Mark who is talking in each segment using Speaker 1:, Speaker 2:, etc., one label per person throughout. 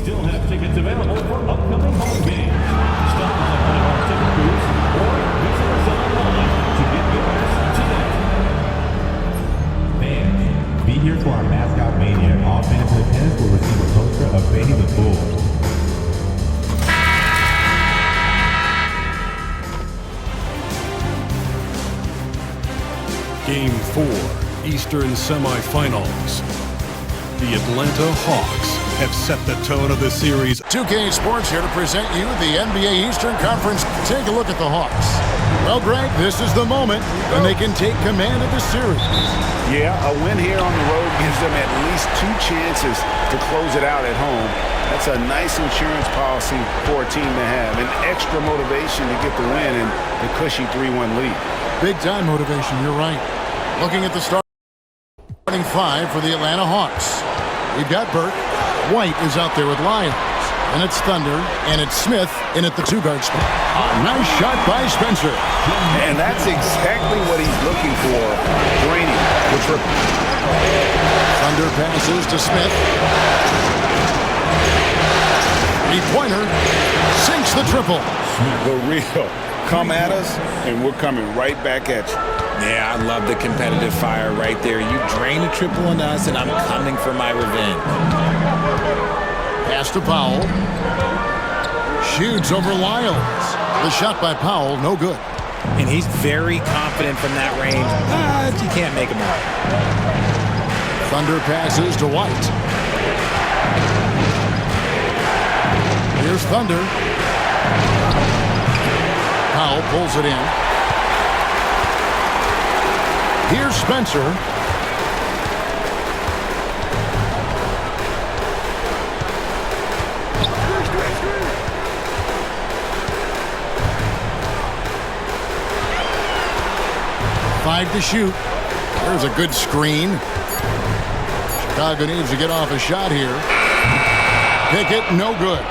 Speaker 1: still have tickets available for upcoming home games. Stop by one of our ticket booths or visit us online to get yours today.
Speaker 2: Fans, be here for our mascot mania. All fans who attend will receive a poster of Benny the Bull.
Speaker 3: Game 4, Eastern Semifinals. The Atlanta Hawks have set the tone of the series.
Speaker 4: 2K Sports here to present you the NBA Eastern Conference. Take a look at the Hawks. Well, Greg, this is the moment when they can take command of the series.
Speaker 5: Yeah, a win here on the road gives them at least 2 chances to close it out at home. That's a nice insurance policy for a team to have. An extra motivation to get the win and the cushy 3-1 lead.
Speaker 4: Big time motivation, you're right. Looking at the starting 5 for the Atlanta Hawks. We've got Burke. White is out there with Lyons. And it's Thunder. And it's Smith in at the 2-guard spot. Nice shot by Spencer.
Speaker 5: And that's exactly what he's looking for. Draining.
Speaker 4: Thunder passes to Smith. 3-pointer. Sinks the triple.
Speaker 5: The real. Come at us, and we're coming right back at you.
Speaker 6: Yeah, I love the competitive fire right there. You drain a triple on us, and I'm coming for my revenge.
Speaker 4: Pass to Powell. Shoots over Lyles. The shot by Powell, no good.
Speaker 6: And he's very confident from that range. But you can't make him out.
Speaker 4: Thunder passes to White. Here's Thunder. Powell pulls it in. Here's Spencer. Five to shoot. There's a good screen. Chicago needs to get off a shot here. Pickett, no good.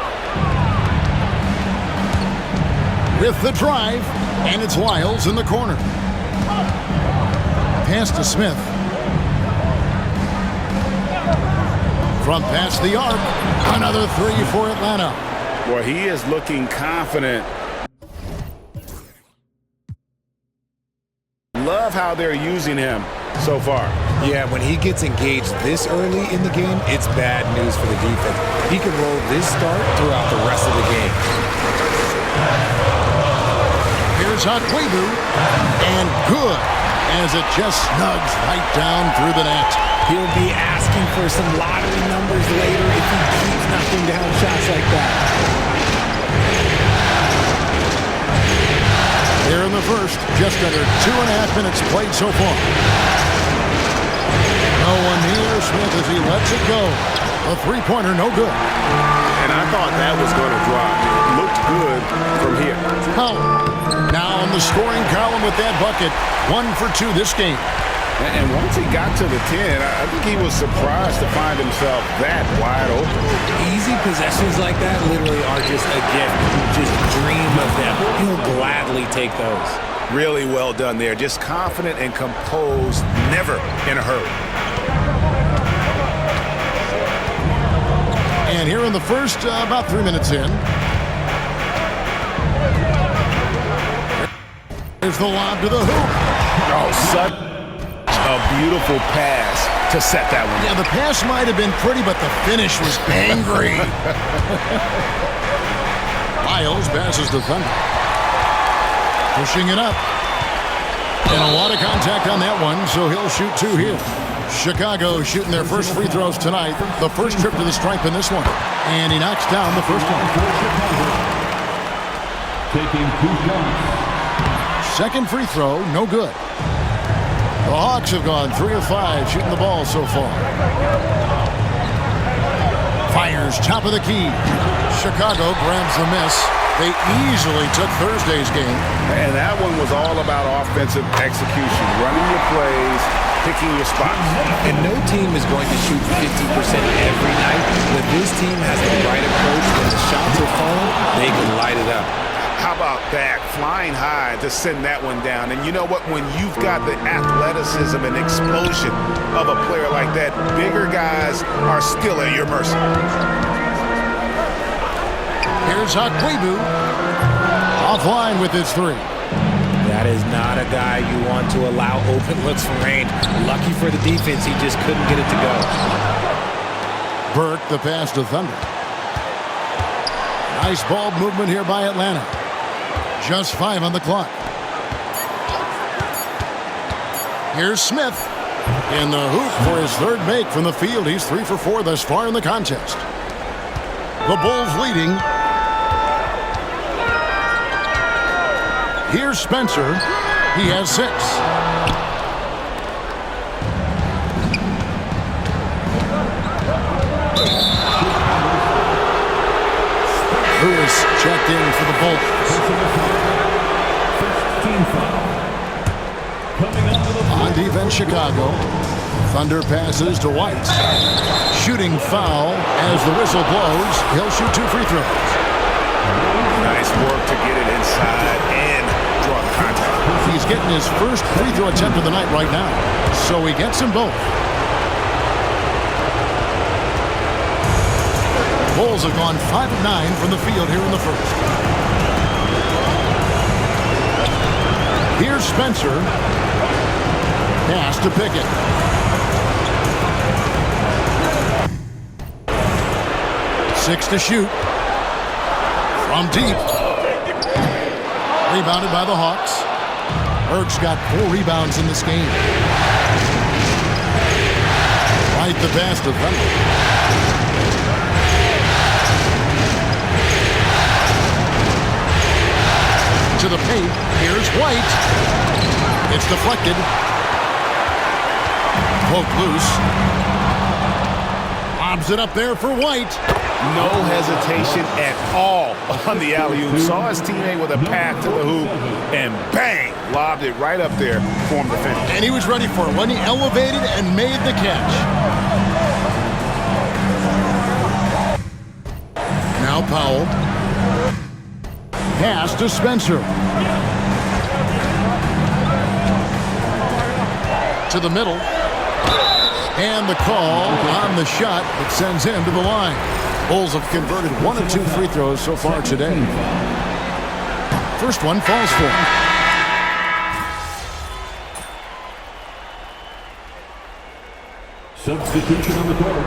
Speaker 4: With the drive, and it's Lyles in the corner. Pass to Smith. From past the arc, another 3 for Atlanta.
Speaker 5: Well, he is looking confident. Love how they're using him so far.
Speaker 6: Yeah, when he gets engaged this early in the game, it's bad news for the defense. He can roll this start throughout the rest of the game.
Speaker 4: Here's Akwebu, and good, as it just snugs right down through the net.
Speaker 6: He'll be asking for some lottery numbers later if he keeps knocking down shots like that.
Speaker 4: Here in the first, just under 2.5 minutes played so far. No one near Smith as he lets it go. A 3-pointer, no good.
Speaker 5: And I thought that was going to drop. Looked good from here.
Speaker 4: Powell now in the scoring column with that bucket. 1 for 2 this game.
Speaker 5: And once he got to the 10, I think he was surprised to find himself that wide open.
Speaker 6: Easy possessions like that literally are just a gift. Just dream of them. He'll gladly take those.
Speaker 5: Really well done there. Just confident and composed, never in a hurry.
Speaker 4: And here in the first, about 3 minutes in. There's the lob to the hoop.
Speaker 5: Oh, such a beautiful pass to set that one.
Speaker 4: Yeah, the pass might have been pretty, but the finish was angry. Lyles passes to Thunder. Pushing it up. And a lot of contact on that one, so he'll shoot 2 here. Chicago shooting their first free throws tonight. The first trip to the stripe in this one. And he knocks down the first one.
Speaker 1: Taking 2 shots.
Speaker 4: Second free throw, no good. The Hawks have gone 3 of 5 shooting the ball so far. Fires top of the key. Chicago grabs the miss. They easily took Thursday's game.
Speaker 5: And that one was all about offensive execution. Running your plays, picking your spots.
Speaker 6: And no team is going to shoot 50% every night. But this team has the right approach. When the shots are falling, they can light it up.
Speaker 5: How about that? Flying high to send that one down. And you know what? When you've got the athleticism and explosion of a player like that, bigger guys are still at your mercy.
Speaker 4: Here's Akwebu. Offline with his three.
Speaker 6: That is not a guy you want to allow open looks from range. Lucky for the defense, he just couldn't get it to go.
Speaker 4: Burke, the pass to Thunder. Nice ball movement here by Atlanta. Just 5 on the clock. Here's Smith. In the hoop for his third make from the field. He's 3 for 4 thus far in the contest. The Bulls leading. Here's Spencer. He has 6. Lewis checked in for the Bulls.
Speaker 1: Team foul. Coming up to the
Speaker 4: On defense, Chicago. Thunder passes to White. Shooting foul as the whistle blows. He'll shoot 2 free throws.
Speaker 5: Nice work to get it inside and draw the contact.
Speaker 4: He's getting his first free throw attempt of the night right now. So he gets them both. Bulls have gone 5 of 9 from the field here in the first. Here's Spencer. Pass to Pickett. Six to shoot. From deep. Rebounded by the Hawks. Burke's got 4 rebounds in this game. Right the pass to Thunder. To the paint. Here's White. It's deflected. Poke loose. Lobs it up there for White.
Speaker 5: No hesitation at all on the alley-oop. Saw his teammate with a path to the hoop, and bang, lobbed it right up there for him to finish.
Speaker 4: And he was ready for it when he elevated and made the catch. Now Powell. Pass to Spencer. To the middle. And the call on the shot that sends him to the line. Bulls have converted 1 of 2 free throws so far today. First one falls for him.
Speaker 1: substitution on the court.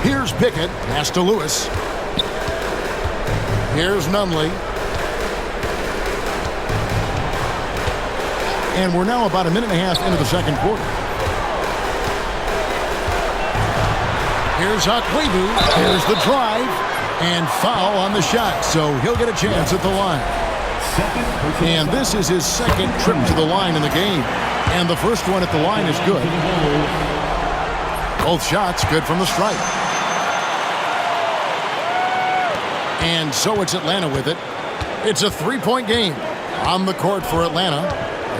Speaker 4: Here's Pickett, pass to Lewis. Here's Nunley. And we're now about a minute and a half into the second quarter. Here's Akwebu. Here's the drive. And foul on the shot, so he'll get a chance at the line. And this is his second trip to the line in the game. And the first one at the line is good. Both shots good from the stripe. And so it's Atlanta with it. It's a three-point game. On the court for Atlanta,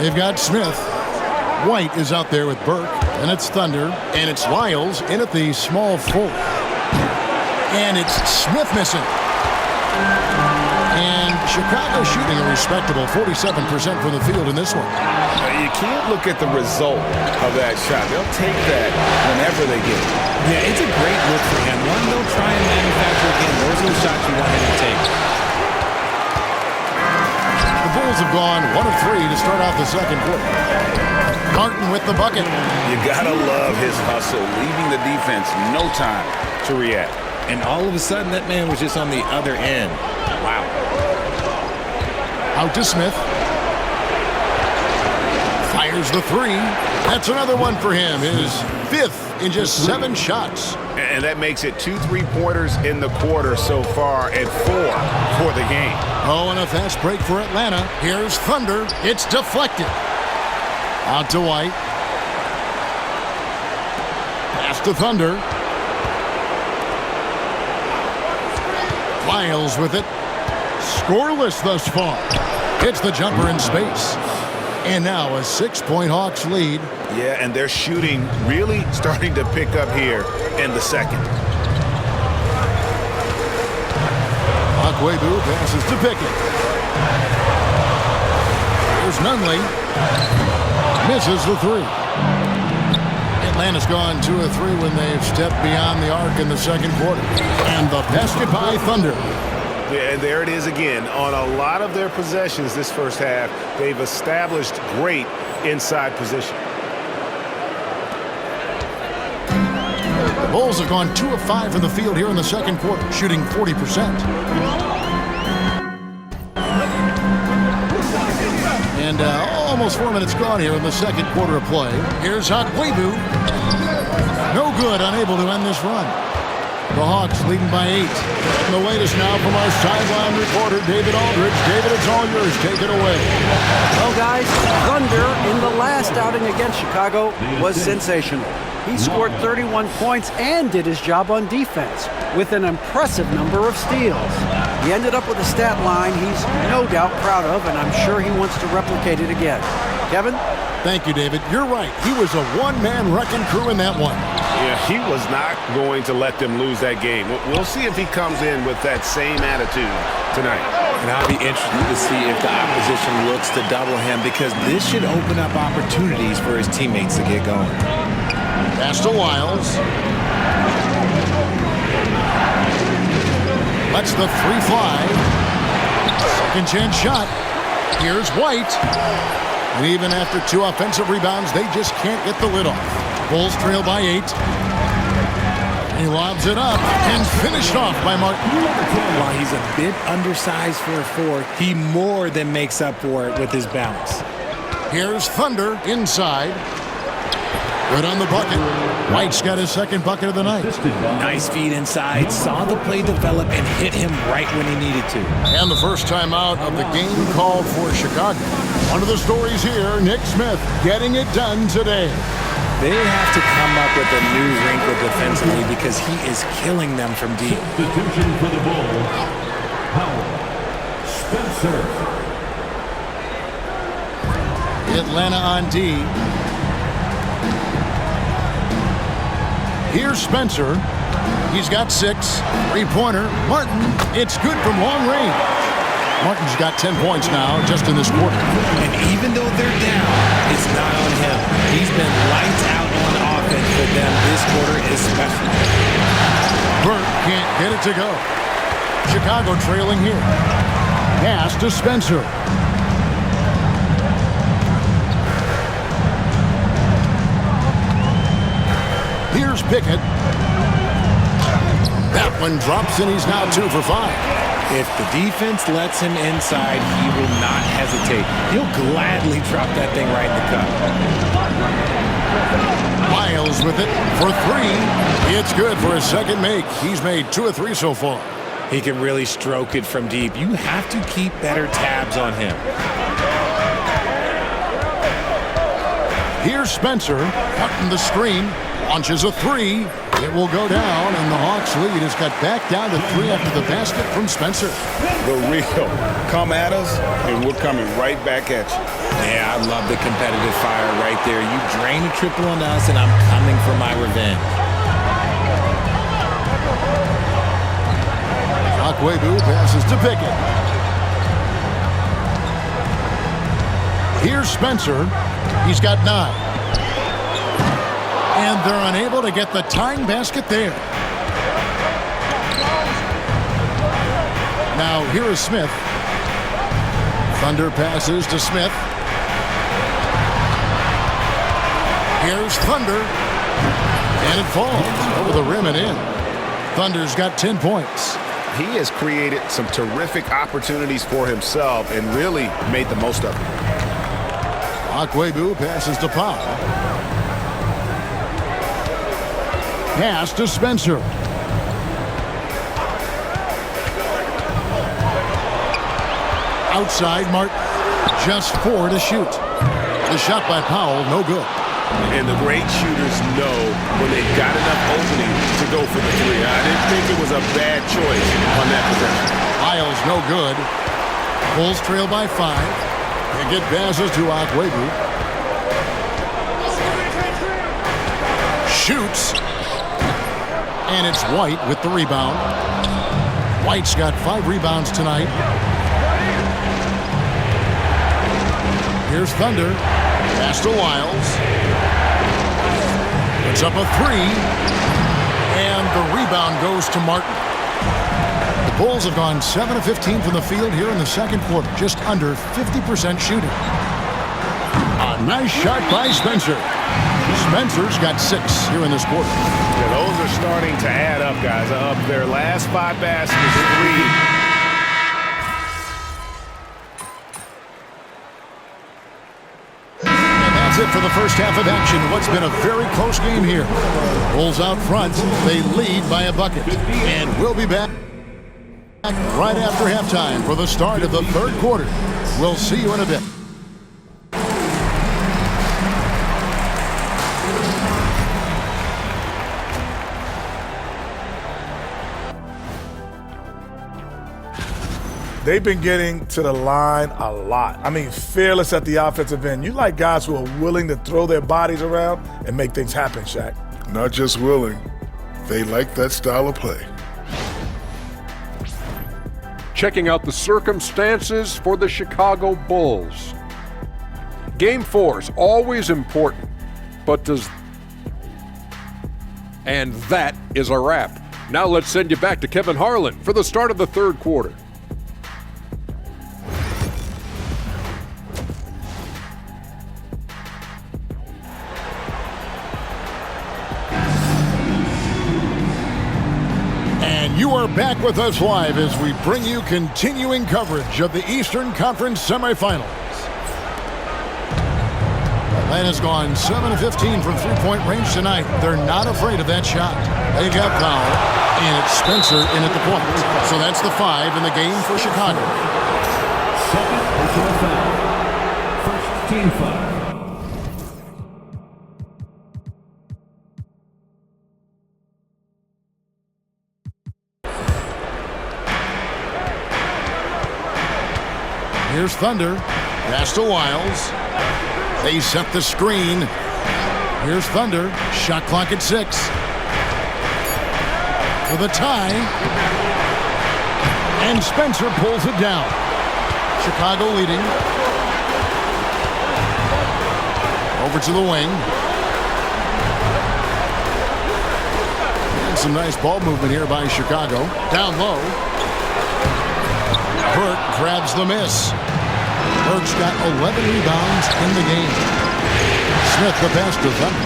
Speaker 4: they've got Smith. White is out there with Burke. And it's Thunder. And it's Lyles in at the small forward. And it's Smith missing. And Chicago shooting a respectable 47% from the field in this one.
Speaker 5: You can't look at the result of that shot. They'll take that whenever they get it.
Speaker 6: Yeah, it's a great look for him. One, they'll try and manufacture again. Those are the shots you want him to take.
Speaker 4: The Bulls have gone 1 of 3 to start off the second quarter. Martin with the bucket.
Speaker 5: You gotta love his hustle, leaving the defense no time to react.
Speaker 6: And all of a sudden, that man was just on the other end. Wow.
Speaker 4: Out to Smith. Fires the three. That's another one for him. His 5th in just 7 shots.
Speaker 5: And that makes it 2 3-pointers in the quarter so far and 4 for the game.
Speaker 4: Oh, and a fast break for Atlanta. Here's Thunder. It's deflected. Out to White. Pass to Thunder. Lyles with it. Scoreless thus far. Hits the jumper in space. And now a 6-point Hawks lead.
Speaker 5: Yeah, and their shooting really starting to pick up here in the second.
Speaker 4: Akwebu passes to Pickett. Here's Nunley. Misses the three. Atlanta's gone 2 of 3 when they've stepped beyond the arc in the second quarter. And the basket by Thunder.
Speaker 5: Yeah, and there it is again. On a lot of their possessions this first half, they've established great inside position.
Speaker 4: The Bulls have gone 2 of 5 from the field here in the second quarter, shooting 40%. And almost 4 minutes gone here in the second quarter of play. Here's Akwebu. No good, unable to end this run. The Hawks leading by 8. And the latest now from our sideline reporter, David Aldridge. David, it's all yours. Take it away.
Speaker 7: Well, guys, Thunder in the last outing against Chicago was sensational. He scored 31 points and did his job on defense with an impressive number of steals. He ended up with a stat line he's no doubt proud of, and I'm sure he wants to replicate it again. Kevin?
Speaker 4: Thank you, David. You're right. He was a one-man wrecking crew in that one.
Speaker 5: Yeah, he was not going to let them lose that game. We'll see if he comes in with that same attitude tonight.
Speaker 6: And I'll be interested to see if the opposition looks to double him, because this should open up opportunities for his teammates to get going.
Speaker 4: Pass to Wiles. Lets the three fly. Second chance shot. Here's White. And even after 2 offensive rebounds, they just can't get the lid off. Bulls trail by 8. He lobs it up and finished off by Martin.
Speaker 6: While he's a bit undersized for a 4, he more than makes up for it with his balance.
Speaker 4: Here's Thunder inside. Good on the bucket. White's got his second bucket of the night.
Speaker 6: Nice feed inside, saw the play develop and hit him right when he needed to.
Speaker 4: And the first time out of the game called for Chicago. One of the stories here, Nick Smith getting it done today.
Speaker 6: They have to come up with a new wrinkle defensively because he is killing them from deep.
Speaker 1: Substitution for the Bulls. Howard. Spencer.
Speaker 4: Atlanta on D. Here's Spencer. He's got 6. Three-pointer. Martin. It's good from long range. Martin's got 10 points now just in this quarter.
Speaker 6: And even though they're down, it's not on him. He's been lights out on offense for them this quarter especially.
Speaker 4: Burke can't get it to go. Chicago trailing here. Pass to Spencer. Here's Pickett. That one drops and he's now 2 for 5.
Speaker 6: If the defense lets him inside, he will not hesitate. He'll gladly drop that thing right in the cup.
Speaker 4: Miles with it for 3. It's good for his second make. He's made 2 of 3 so far.
Speaker 6: He can really stroke it from deep. You have to keep better tabs on him.
Speaker 4: Here's Spencer, cutting the screen, launches a 3. It will go down, and the Hawks lead has got back down to 3 after the basket from Spencer.
Speaker 5: The real. Come at us, and we're coming right back at you.
Speaker 6: Yeah, I love the competitive fire right there. You drain a triple on us, and I'm coming for my revenge.
Speaker 4: Akwebu passes to Pickett. Here's Spencer. He's got 9. And they're unable to get the tying basket there. Now here is Smith. Thunder passes to Smith. Here's Thunder. And it falls over the rim and in. Thunder's got 10 points.
Speaker 5: He has created some terrific opportunities for himself and really made the most of it.
Speaker 4: Akwebu passes to Powell. Pass to Spencer. Outside, Martin. Just 4 to shoot. The shot by Powell, no good.
Speaker 5: And the great shooters know when they've got enough opening to go for the 3. I didn't think it was a bad choice on that possession.
Speaker 4: Miles, no good. Bulls trail by 5. They get passes to Akwebu. Shoots. And it's White with the rebound. White's got 5 rebounds tonight. Here's Thunder. Pass to Wiles. It's up a 3. And the rebound goes to Martin. The Bulls have gone 7 of 15 from the field here in the second quarter. Just under 50% shooting. A nice shot by Spencer. Spencer's got 6 here in this quarter.
Speaker 5: Yeah, those are starting to add up, guys. Up their last 5 baskets, 3.
Speaker 4: That's it for the first half of action. What's been a very close game here. Bulls out front. They lead by a bucket. And we'll be back right after halftime for the start of the third quarter. We'll see you in a bit.
Speaker 8: They've been getting to the line a lot. I mean, fearless at the offensive end. You like guys who are willing to throw their bodies around and make things happen, Shaq.
Speaker 9: Not just willing, they like that style of play.
Speaker 10: Checking out the circumstances for the Chicago Bulls. Game 4 is always important, but does... And that is a wrap. Now let's send you back to Kevin Harlan for the start of the third quarter.
Speaker 4: You are back with us live as we bring you continuing coverage of the Eastern Conference semifinals. Atlanta's gone 7 of 15 from three-point range tonight. They're not afraid of that shot. They got foul, and it's Spencer in at the point. So that's the 5 in the game for Chicago.
Speaker 1: Second personal foul. First team foul.
Speaker 4: Here's Thunder. Pass to Wiles. They set the screen. Here's Thunder. Shot clock at 6. For the tie. And Spencer pulls it down. Chicago leading. Over to the wing. And some nice ball movement here by Chicago. Down low. Burke grabs the miss. Burke's got 11 rebounds in the game. Smith the pass to Thunder.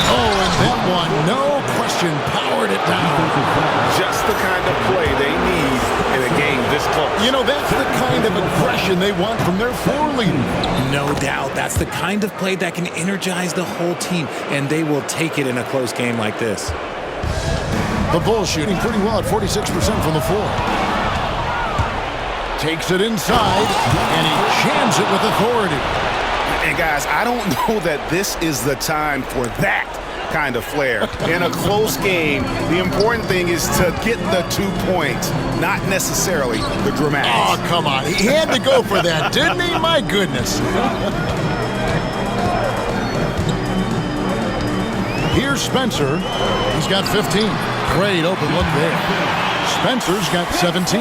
Speaker 4: Oh, and that one, no question, powered it down.
Speaker 5: Just the kind of play they need in a game this close.
Speaker 4: You know, that's the kind of aggression they want from their floor leader.
Speaker 6: No doubt. That's the kind of play that can energize the whole team, and they will take it in a close game like this.
Speaker 4: The Bulls shooting pretty well at 46% from the floor. Takes it inside, and he jams it with authority.
Speaker 5: And guys, I don't know that this is the time for that kind of flair. In a close game, the important thing is to get the 2 points, not necessarily the dramatics.
Speaker 4: Oh, come on. He had to go for that, didn't he? My goodness. Here's Spencer. He's got 15. Great open look there. Spencer's got 17.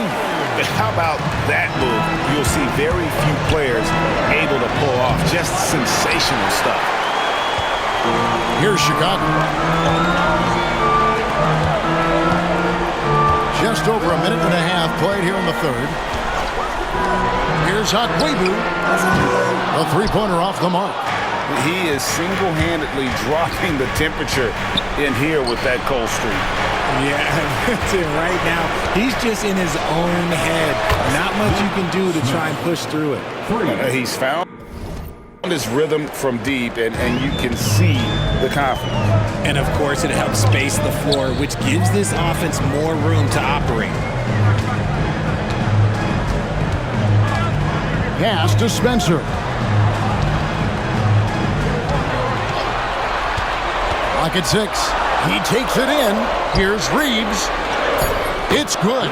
Speaker 5: How about that move? You'll see very few players able to pull off just sensational stuff.
Speaker 4: Here's Chicago. Just over a minute and a half played here in the third. Here's Akwebu. A three-pointer off the mark.
Speaker 5: He is single-handedly dropping the temperature in here with that cold streak.
Speaker 6: Yeah, that's it right now. He's just in his own head. Not much you can do to try and push through it.
Speaker 5: He's found his rhythm from deep, and you can see the confidence.
Speaker 6: And, of course, it helps space the floor, which gives this offense more room to operate.
Speaker 4: Pass to Spencer. Clock at 6. He takes it in. Here's Reeves. It's good.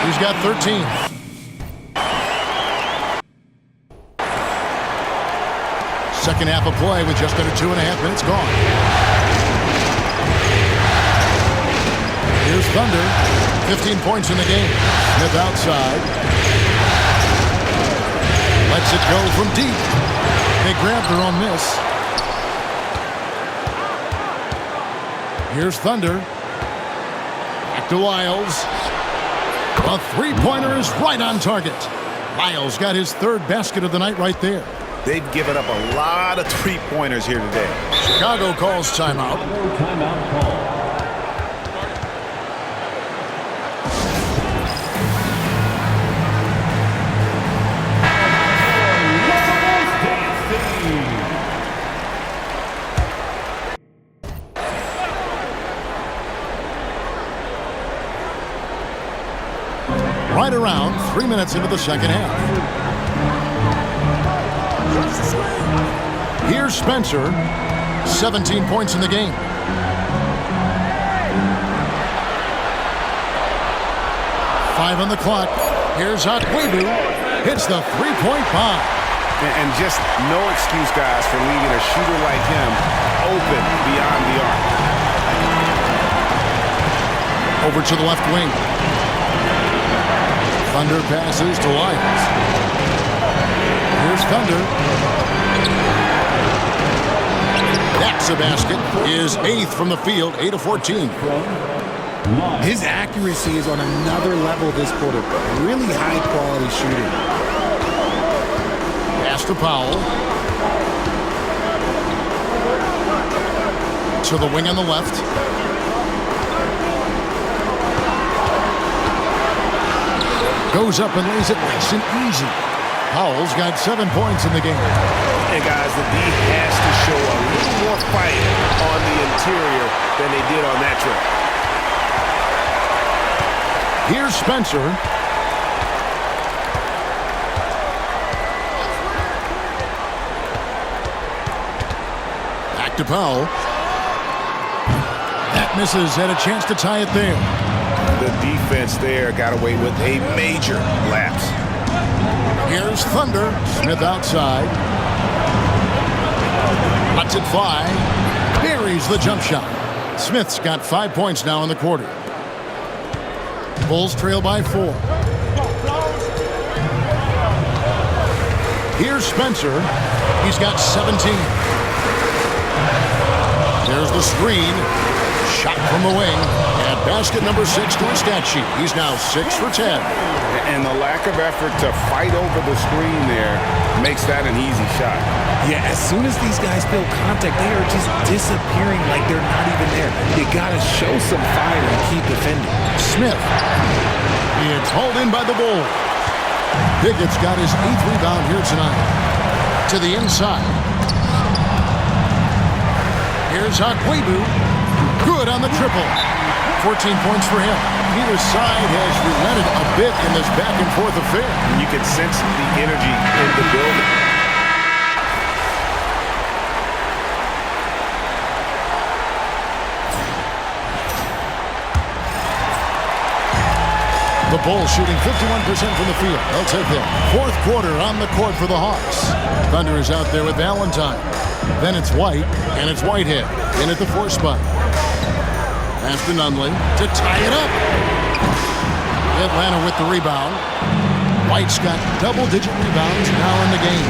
Speaker 4: He's got 13. Second half of play with just under 2.5 minutes gone. Here's Thunder. 15 points in the game. Smith outside. Lets it go from deep. They grab their own miss. Here's Thunder. Back to Lyles. A three-pointer is right on target. Lyles got his third basket of the night right there.
Speaker 5: They've given up a lot of three-pointers here today.
Speaker 4: Chicago calls timeout.
Speaker 1: Timeout call.
Speaker 4: Right around 3 minutes into the second half. Here's Spencer. 17 points in the game. Five on the clock. Here's Akwebu. Hits the three-point bomb.
Speaker 5: And just no excuse, guys, for leaving a shooter like him open beyond the arc.
Speaker 4: Over to the left wing. Thunder passes to Lyles. Here's Thunder. That's a basket. His eighth from the field, 8 of 14.
Speaker 6: His accuracy is on another level this quarter. Really high-quality shooting.
Speaker 4: Pass to Powell. To the wing on the left. Goes up and lays it nice and easy. Powell's got 7 points in the game.
Speaker 5: And guys, the D has to show a little more fight on the interior than they did on that trip.
Speaker 4: Here's Spencer. Back to Powell. That misses. Had a chance to tie it there.
Speaker 5: The defense there got away with a major lapse.
Speaker 4: Here's Thunder. Smith outside. Lets it fly. Buries the jump shot. Smith's got 5 points now in the quarter. Bulls trail by 4. Here's Spencer. He's got 17. There's the screen. Shot from the wing. And basket number 6 to his stat sheet. He's now 6 for 10.
Speaker 5: And the lack of effort to fight over the screen there makes that an easy shot.
Speaker 6: Yeah, as soon as these guys feel contact, they are just disappearing like they're not even there. You gotta show some fire and keep defending.
Speaker 4: Smith. It's hauled in by the Bulls. Pickett's got his 8th rebound here tonight. To the inside. Here's Akwebu. Good on the triple. 14 points for him. Neither side has relented a bit in this back-and-forth affair.
Speaker 5: You can sense the energy in the building.
Speaker 4: The Bulls shooting 51% from the field. They'll take it. Fourth quarter on the court for the Hawks. Thunder is out there with Valentine. Then it's White, and it's Whitehead in at the 4 spot. Pass to Nunley to tie it up. Atlanta with the rebound. White's got double-digit rebounds now in the game.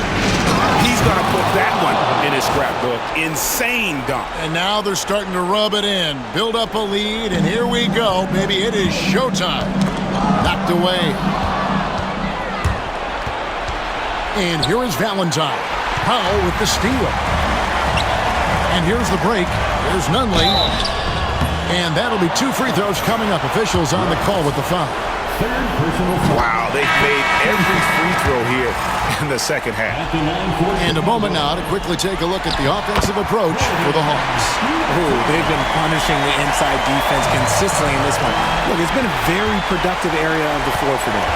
Speaker 5: He's going to put that one in his scrapbook. Insane dunk.
Speaker 4: And now they're starting to rub it in. Build up a lead, and here we go. Maybe it is showtime. Knocked away. And here is Valentine. Powell with the steal. And here's the break. There's Nunley. And that'll be 2 free throws coming up. Officials on the call with the foul.
Speaker 5: Wow, they made every free throw here in the second half.
Speaker 4: And a moment now to quickly take a look at the offensive approach for the Hawks.
Speaker 6: Ooh, they've been punishing the inside defense consistently in this one. Look, it's been a very productive area of the floor for them.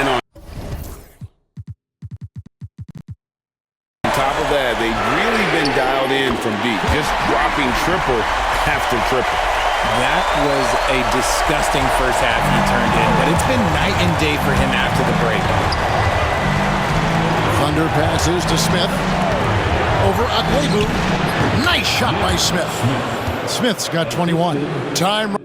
Speaker 5: And on top of that, they've really been dialed in from deep, just dropping triple after triple.
Speaker 6: That was a disgusting first half he turned in, but it's been night and day for him after the break.
Speaker 4: Thunder passes to Smith. Over Akwebu. Nice shot by Smith. Smith's got 21. Time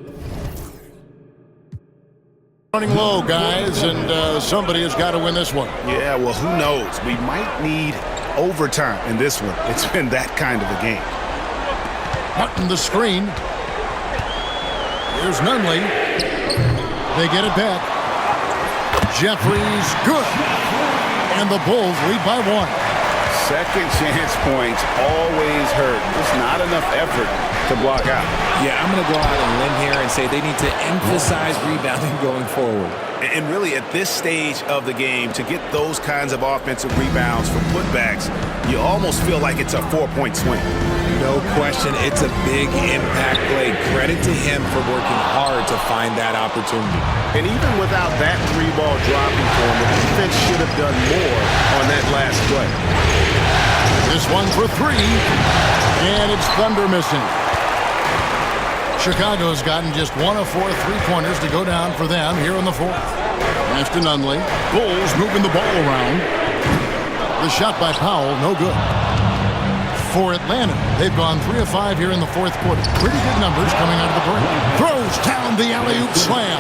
Speaker 4: running low, guys, and somebody has got to win this one.
Speaker 5: Yeah, well, who knows? We might need overtime in this one. It's been that kind of a game.
Speaker 4: Martin the screen. Here's Nunley. They get it back. Jeffries, good. And the Bulls lead by 1.
Speaker 5: Second chance points always hurt. Just not enough effort to block out.
Speaker 6: Yeah, I'm going to go out on a limb here and say they need to emphasize rebounding going forward.
Speaker 5: And really, at this stage of the game, to get those kinds of offensive rebounds from putbacks, you almost feel like it's a 4-point swing.
Speaker 6: No question, it's a big impact play. Credit to him for working hard to find that opportunity.
Speaker 5: And even without that 3-ball dropping for him, the defense should have done more on that last play.
Speaker 4: This one for 3, and it's Thunder missing. Chicago's gotten just 1 of 4 3-pointers to go down for them here in the 4th. Pass to Nunley. Bulls moving the ball around. The shot by Powell, no good. For Atlanta, they've gone 3 of 5 here in the 4th quarter. Pretty good numbers coming out of the break. Throws down the alley-oop slam.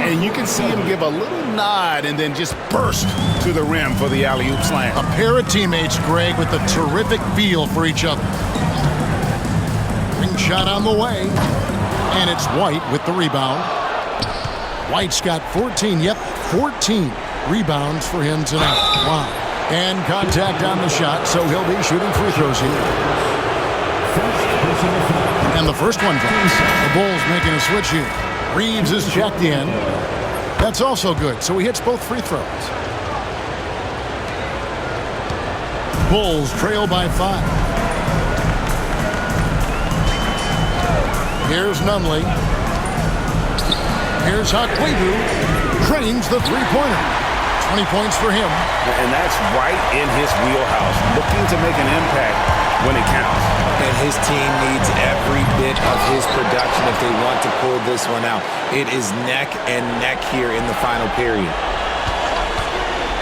Speaker 5: And you can see him give a little nod and then just burst to the rim for the alley-oop slam.
Speaker 4: A pair of teammates, Greg, with a terrific feel for each other. Ring shot on the way. And it's White with the rebound. White's got 14 rebounds for him tonight. Wow. And contact on the shot, so he'll be shooting free throws here. And the first one drops. The Bulls making a switch here. Reeves is checked in. That's also good, so he hits both free throws. Bulls trail by 5. Here's Nunley. Here's Akwebu. Drains the three-pointer. 20 points for him.
Speaker 5: And that's right in his wheelhouse, looking to make an impact when it counts.
Speaker 6: And his team needs every bit of his production if they want to pull this one out. It is neck and neck here in the final period.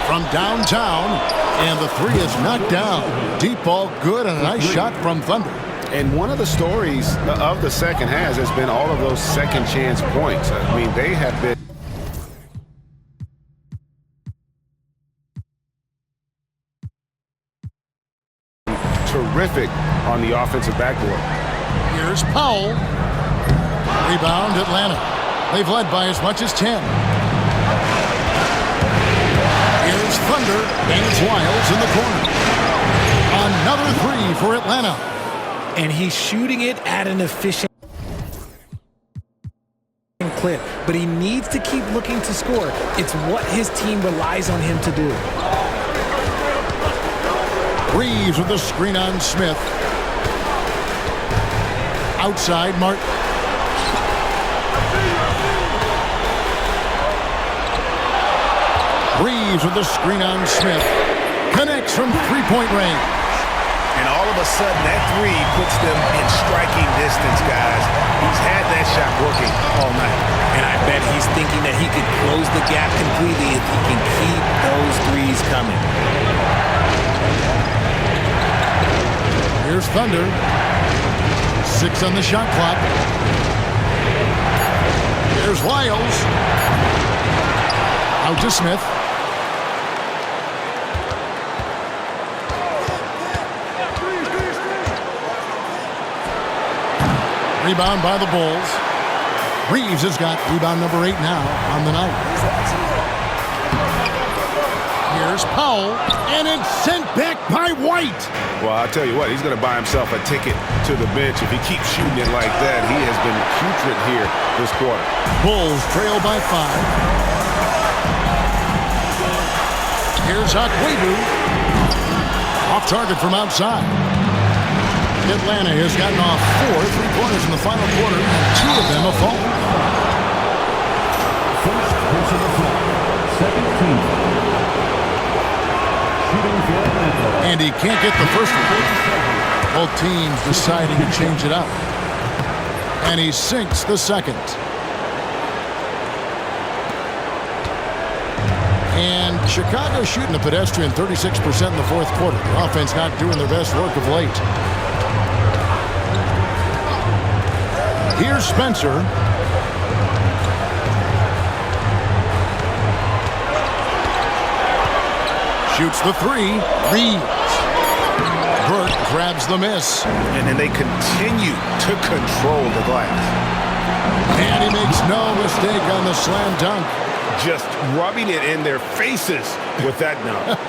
Speaker 4: From downtown, and the 3 is knocked down. Deep ball good, and a nice shot from Thunder.
Speaker 5: And one of the stories of the second half has been all of those second chance points. I mean, they have been terrific on the offensive backboard.
Speaker 4: Here's Powell. Rebound Atlanta. They've led by as much as 10. Here's Thunder, and it's Wiles in the corner. Another 3 for Atlanta.
Speaker 6: And he's shooting it at an efficient clip, but he needs to keep looking to score. It's what his team relies on him to do.
Speaker 4: Reeves with the screen on Smith. Outside, Martin. Reeves with the screen on Smith. Connects from three-point range.
Speaker 5: And all of a sudden, that 3 puts them in striking distance, guys. He's had that shot working all night.
Speaker 6: And I bet he's thinking that he could close the gap completely if he can keep those 3s coming.
Speaker 4: Here's Thunder. 6 on the shot clock. There's Wiles. Out to Smith. Rebound by the Bulls. Reeves has got rebound number 8 now on the night. Here's Powell, and it's sent back by White.
Speaker 5: Well, I'll tell you what, he's going to buy himself a ticket to the bench if he keeps shooting it like that. He has been putrid here this quarter.
Speaker 4: Bulls trail by 5. Here's Akwebu. Off target from outside. Atlanta has gotten off 4 3-pointers in the final quarter, and 2 of them have fallen.
Speaker 1: First personal foul. Second team. Shooting for Atlanta.
Speaker 4: And he can't get the first one. Both teams deciding to change it up. And he sinks the second. And Chicago shooting a pedestrian 36% in the fourth quarter. The offense not doing their best work of late. Here's Spencer. Shoots the three. Reeves. Burke grabs the miss.
Speaker 5: And then they continue to control the glass.
Speaker 4: And he makes no mistake on the slam dunk.
Speaker 5: Just rubbing it in their faces with that dunk.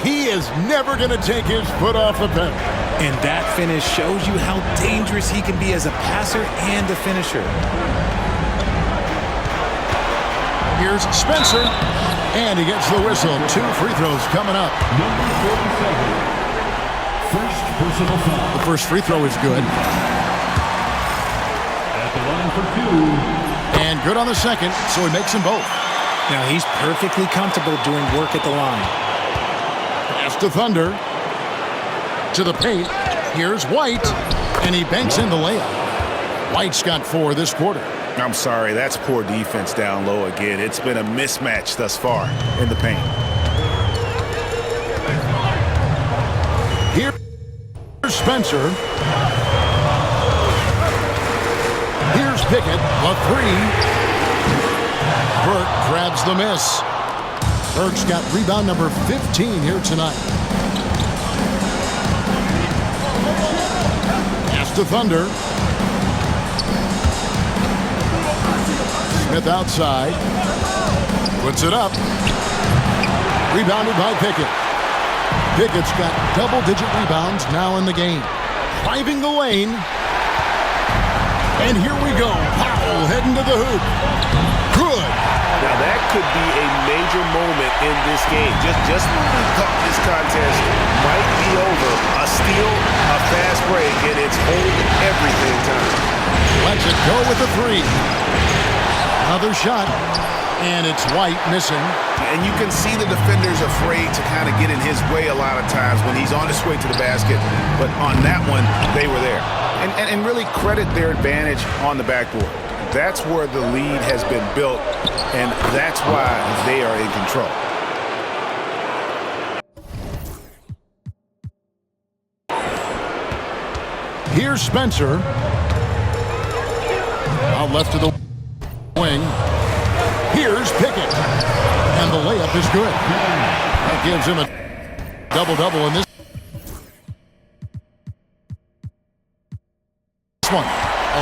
Speaker 4: He is never going to take his foot off the pedal.
Speaker 6: And that finish shows you how dangerous he can be as a passer and a finisher.
Speaker 4: Here's Spencer. And he gets the whistle. 2 free throws coming up.
Speaker 1: Number 47. First personal foul.
Speaker 4: The first free throw is good.
Speaker 1: At the line for 2.
Speaker 4: And good on the second, so he makes them both.
Speaker 6: Now he's perfectly comfortable doing work at the line.
Speaker 4: Pass to Thunder. To the paint. Here's White. And he banks in the layup. White's got 4 this quarter.
Speaker 5: I'm sorry, that's poor defense down low again. It's been a mismatch thus far in the paint.
Speaker 4: Here's Spencer. Here's Pickett, a 3. Burke grabs the miss. Burke's got rebound number 15 here tonight. Pass to Thunder. Smith outside. Puts it up. Rebounded by Pickett. Pickett's got double-digit rebounds now in the game. Driving the lane. And here we go. Powell heading to the hoop. Good.
Speaker 5: Now that could be a major moment in this game. Just when we thought this contest might be over, a steal, a fast break, and it's hold everything time.
Speaker 4: Lets it go with the 3. Another shot, and it's White missing.
Speaker 5: And you can see the defenders afraid to kind of get in his way a lot of times when he's on his way to the basket. But on that one, they were there. And really credit their advantage on the backboard. That's where the lead has been built, and that's why they are in control.
Speaker 4: Here's Spencer. Out left to the wing. Here's Pickett. And the layup is good. That gives him a double-double in this one.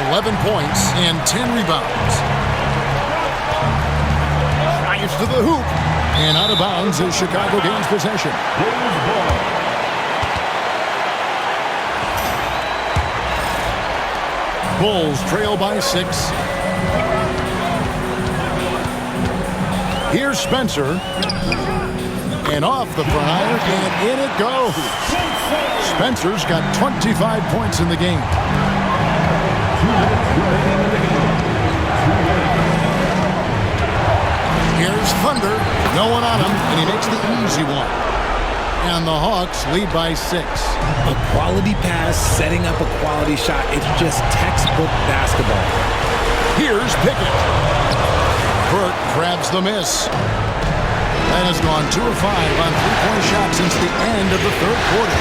Speaker 4: 11 points and 10 rebounds. Drives to the hoop. And out of bounds as Chicago gains possession. Bulls trail by 6. Here's Spencer. And off the prior, and in it goes. Spencer's got 25 points in the game. Here's Thunder. No one on him, and he makes the easy one. And the Hawks lead by 6.
Speaker 6: A quality pass, setting up a quality shot. It's just textbook basketball.
Speaker 4: Here's Pickett. Burke grabs the miss. That has gone 2 of 5 on 3-point shots since the end of the third quarter.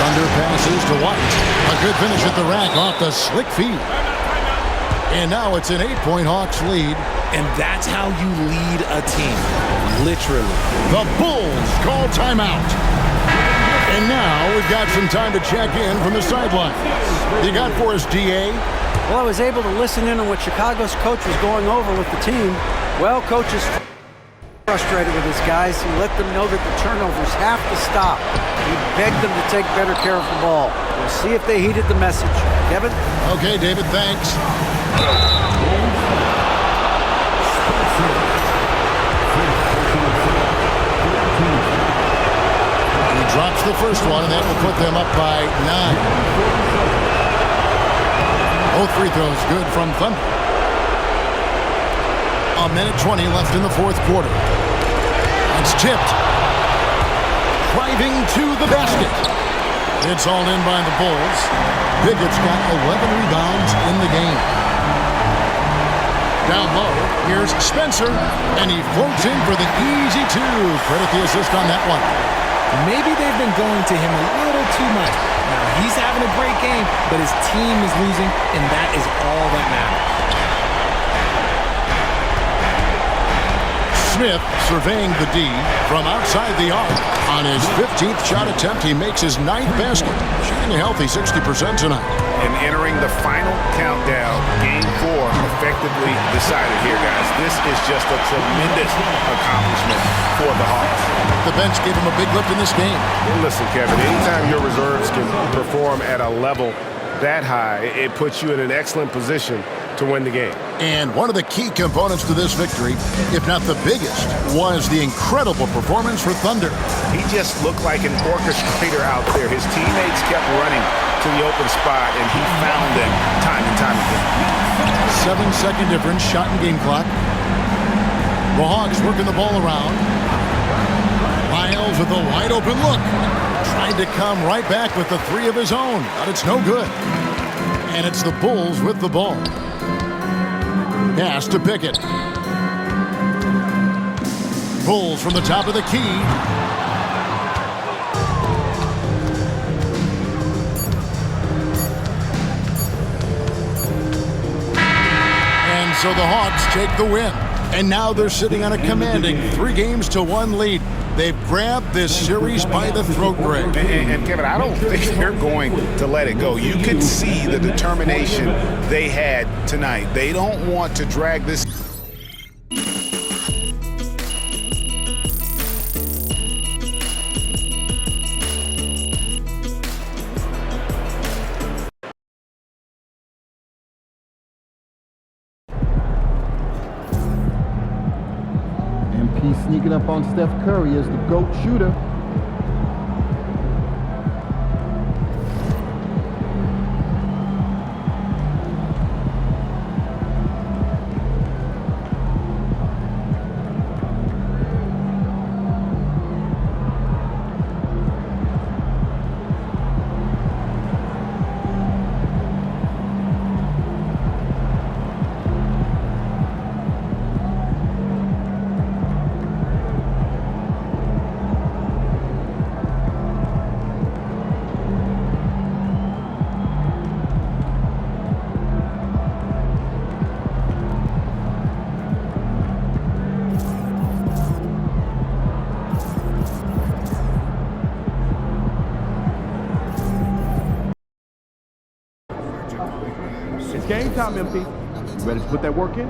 Speaker 4: Thunder passes to White. A good finish at the rack off the slick feed. And now it's an 8-point Hawks lead.
Speaker 6: And that's how you lead a team. Literally.
Speaker 4: The Bulls call timeout. And now we've got some time to check in from the sideline. You got for us, DA?
Speaker 7: Well, I was able to listen in on what Chicago's coach was going over with the team. Well, coach is frustrated with his guys. He let them know that the turnovers have to stop. He begged them to take better care of the ball. We'll see if they heeded the message. Kevin?
Speaker 4: Okay, David, thanks. He drops the first one, and that will put them up by 9. Both free throws good from Thunder. A minute 20 left in the fourth quarter. It's tipped. Driving to the basket. It's all in by the Bulls. Pickett's got 11 rebounds in the game. Down low, here's Spencer, and he floats in for the easy two. Credit the assist on that one.
Speaker 6: Maybe they've been going to him a little too much. Now, he's having a great game, but his team is losing, and that is all that matters.
Speaker 4: Smith surveying the D from outside the arc. On his 15th shot attempt, he makes his 9th basket, shooting a healthy 60% tonight.
Speaker 5: And entering the final countdown, Game 4 effectively decided here, guys. This is just a tremendous accomplishment for the Hawks.
Speaker 4: The bench gave him a big lift in this game.
Speaker 5: Well, listen, Kevin, anytime your reserves can perform at a level that high, it puts you in an excellent position to win the game.
Speaker 4: And one of the key components to this victory, if not the biggest, was the incredible performance for Thunder.
Speaker 5: He just looked like an orchestrator out there. His teammates kept running to the open spot, and he found them time and time again.
Speaker 4: 7-second difference, shot and game clock. The Hawks working the ball around. Miles with a wide open look. Trying to come right back with the three of his own, but it's no good. And it's the Bulls with the ball. Pass to Pickett. Bulls from the top of the key. And so the Hawks take the win. And now they're sitting on a commanding 3-1 lead. They've grabbed this series by the throat, Greg.
Speaker 5: And Kevin, I don't think they're going to let it go. You could see the determination they had tonight. They don't want to drag this.
Speaker 11: MP sneaking up on Steph Curry as the GOAT shooter.
Speaker 12: It's game time, MP. You ready to put that work in?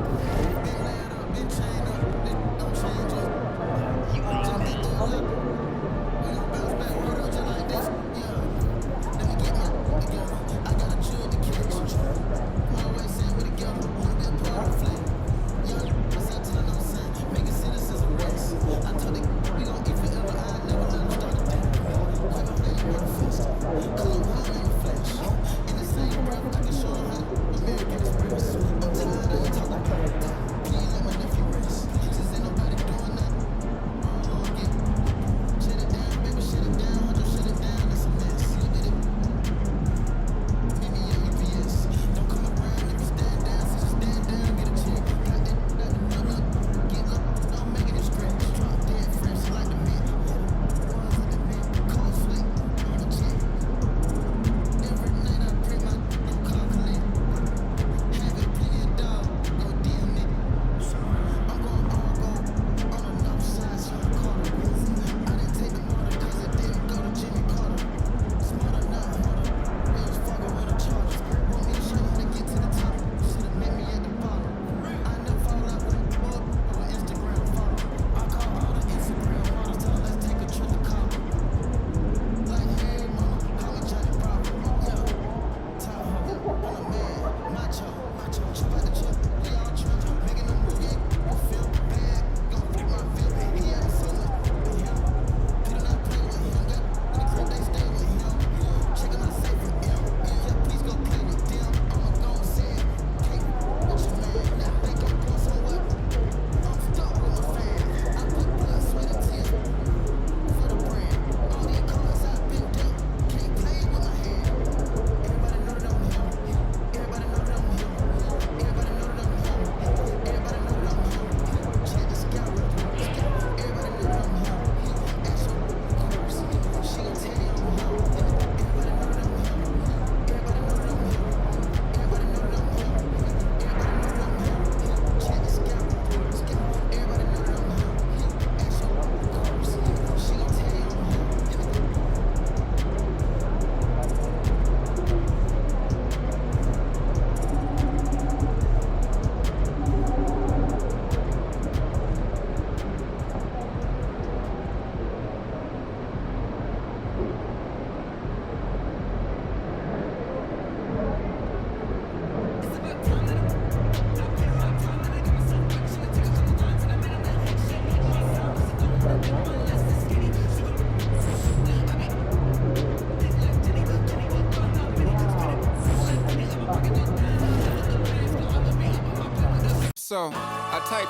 Speaker 13: So I typed